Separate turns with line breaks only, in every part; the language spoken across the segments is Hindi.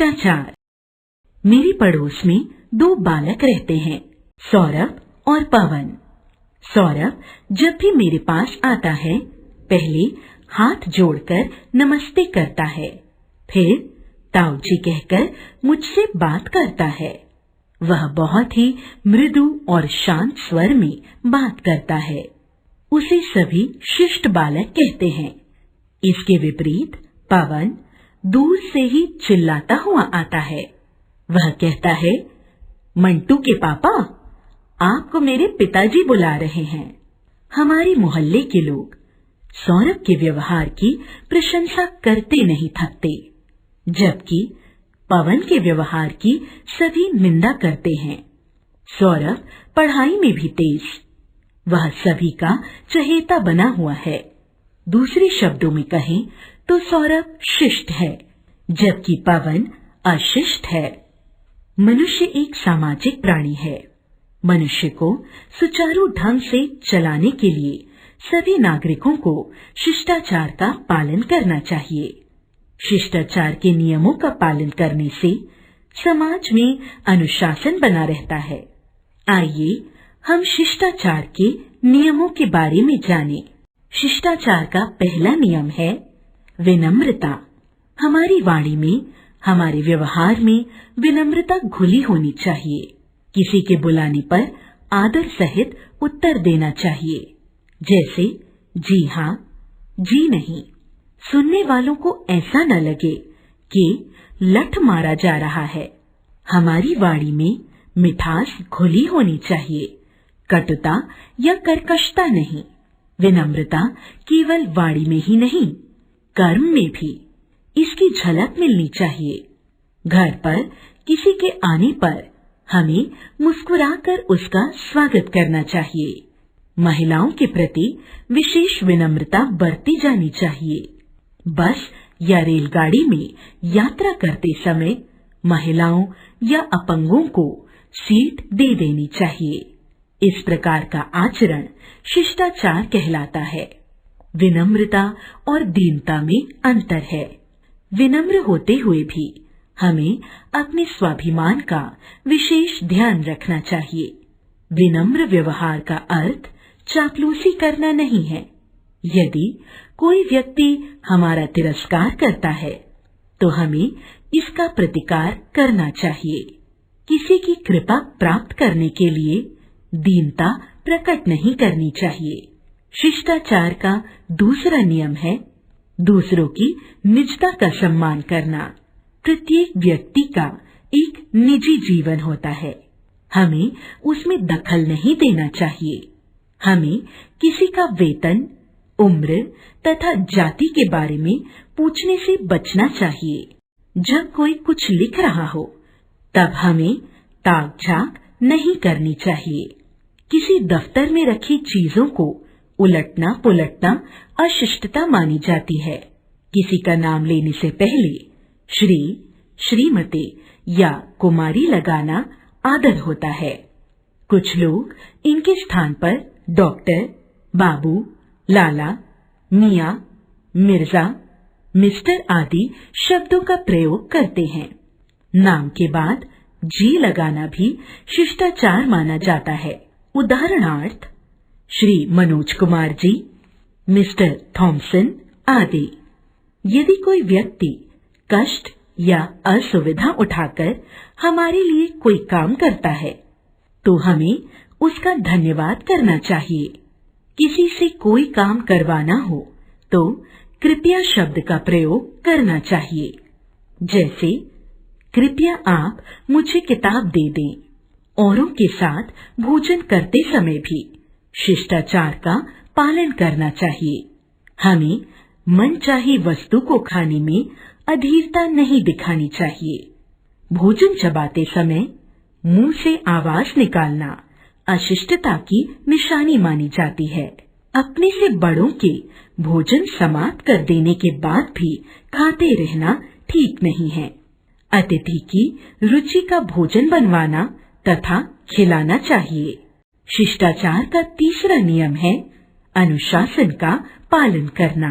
शिष्टाचार। मेरे पड़ोस में दो बालक रहते हैं, सौरभ और पवन। सौरभ जब भी मेरे पास आता है, पहले हाथ जोड़कर नमस्ते करता है, फिर ताऊजी कहकर मुझसे बात करता है। वह बहुत ही मृदु और शांत स्वर में बात करता है। उसे सभी शिष्ट बालक कहते हैं। इसके विपरीत पवन दूर से ही चिल्लाता हुआ आता है। वह कहता है, मंटू के पापा, आपको मेरे पिताजी बुला रहे हैं। हमारे मोहल्ले के लोग सौरभ के व्यवहार की प्रशंसा करते नहीं थकते, जबकि पवन के व्यवहार की सभी निंदा करते हैं। सौरभ पढ़ाई में भी तेज, वह सभी का चहेता बना हुआ है। दूसरे शब्दों में कहें तो सौरभ शिष्ट है, जबकि पवन अशिष्ट है। मनुष्य एक सामाजिक प्राणी है। मनुष्य को सुचारू ढंग से चलाने के लिए सभी नागरिकों को शिष्टाचार का पालन करना चाहिए। शिष्टाचार के नियमों का पालन करने से समाज में अनुशासन बना रहता है। आइए हम शिष्टाचार के नियमों के बारे में जानें। शिष्टाचार का पहला नियम है विनम्रता। हमारी वाणी में, हमारे व्यवहार में विनम्रता घुली होनी चाहिए। किसी के बुलाने पर आदर सहित उत्तर देना चाहिए, जैसे जी हाँ, जी नहीं। सुनने वालों को ऐसा न लगे कि लठ मारा जा रहा है। हमारी वाणी में मिठास घुली होनी चाहिए, कटुता या कर्कशता नहीं। विनम्रता केवल वाणी में ही नहीं, कर्म में भी इसकी झलक मिलनी चाहिए। घर पर किसी के आने पर हमें मुस्कुराकर उसका स्वागत करना चाहिए। महिलाओं के प्रति विशेष विनम्रता बरती जानी चाहिए। बस या रेलगाड़ी में यात्रा करते समय महिलाओं या अपंगों को सीट दे देनी चाहिए। इस प्रकार का आचरण शिष्टाचार कहलाता है। विनम्रता और दीनता में अंतर है। विनम्र होते हुए भी हमें अपने स्वाभिमान का विशेष ध्यान रखना चाहिए। विनम्र व्यवहार का अर्थ चापलूसी करना नहीं है। यदि कोई व्यक्ति हमारा तिरस्कार करता है, तो हमें इसका प्रतिकार करना चाहिए। किसी की कृपा प्राप्त करने के लिए दीनता प्रकट नहीं करनी चाहिए। शिष्टाचार का दूसरा नियम है दूसरों की निजता का सम्मान करना। प्रत्येक व्यक्ति का एक निजी जीवन होता है, हमें उसमें दखल नहीं देना चाहिए। हमें किसी का वेतन, उम्र तथा जाति के बारे में पूछने से बचना चाहिए। जब कोई कुछ लिख रहा हो, तब हमें ताक झाक नहीं करनी चाहिए। किसी दफ्तर में रखी चीजों को उलटना पुलटना अशिष्टता मानी जाती है। किसी का नाम लेने से पहले श्री, श्रीमती या कुमारी लगाना आदर होता है। कुछ लोग इनके स्थान पर डॉक्टर, बाबू, लाला, मियाँ, मिर्जा, मिस्टर आदि शब्दों का प्रयोग करते हैं। नाम के बाद जी लगाना भी शिष्टाचार माना जाता है। उदाहरणार्थ श्री मनोज कुमार जी, मिस्टर थॉमसन आदि। यदि कोई व्यक्ति कष्ट या असुविधा उठाकर हमारे लिए कोई काम करता है, तो हमें उसका धन्यवाद करना चाहिए। किसी से कोई काम करवाना हो तो कृपया शब्द का प्रयोग करना चाहिए, जैसे कृपया आप मुझे किताब दे दें। औरों के साथ भोजन करते समय भी शिष्टाचार का पालन करना चाहिए। हमें मनचाही वस्तु को खाने में अधीरता नहीं दिखानी चाहिए। भोजन चबाते समय मुंह से आवाज निकालना अशिष्टता की निशानी मानी जाती है। अपने से बड़ों के भोजन समाप्त कर देने के बाद भी खाते रहना ठीक नहीं है। अतिथि की रुचि का भोजन बनवाना तथा खिलाना चाहिए। शिष्टाचार का तीसरा नियम है अनुशासन का पालन करना।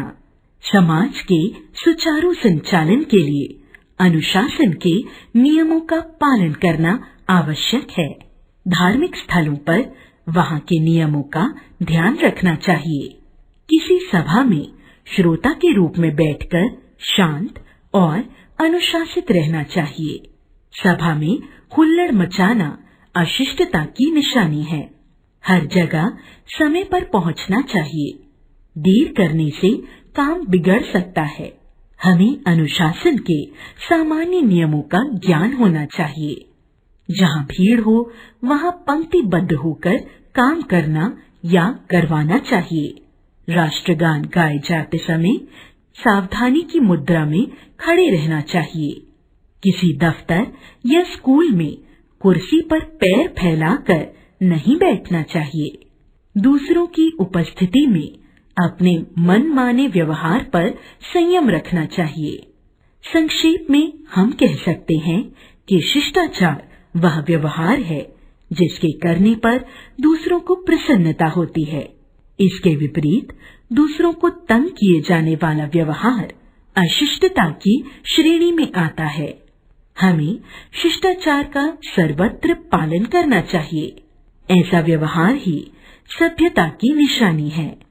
समाज के सुचारू संचालन के लिए अनुशासन के नियमों का पालन करना आवश्यक है। धार्मिक स्थलों पर वहाँ के नियमों का ध्यान रखना चाहिए। किसी सभा में श्रोता के रूप में बैठकर शांत और अनुशासित रहना चाहिए। सभा में हुल्लड़ मचाना अशिष्टता की निशानी है। हर जगह समय पर पहुंचना चाहिए। देर करने से काम बिगड़ सकता है। हमें अनुशासन के सामान्य नियमों का ज्ञान होना चाहिए। जहाँ भीड़ हो वहाँ पंक्तिबद्ध होकर काम करना या करवाना चाहिए। राष्ट्रगान गाए जाते समय सावधानी की मुद्रा में खड़े रहना चाहिए। किसी दफ्तर या स्कूल में कुर्सी पर पैर फैलाकर नहीं बैठना चाहिए। दूसरों की उपस्थिति में अपने मनमाने व्यवहार पर संयम रखना चाहिए। संक्षेप में हम कह सकते हैं कि शिष्टाचार वह व्यवहार है जिसके करने पर दूसरों को प्रसन्नता होती है। इसके विपरीत दूसरों को तंग किए जाने वाला व्यवहार अशिष्टता की श्रेणी में आता है। हमें शिष्टाचार का सर्वत्र पालन करना चाहिए। ऐसा व्यवहार ही सभ्यता की निशानी है।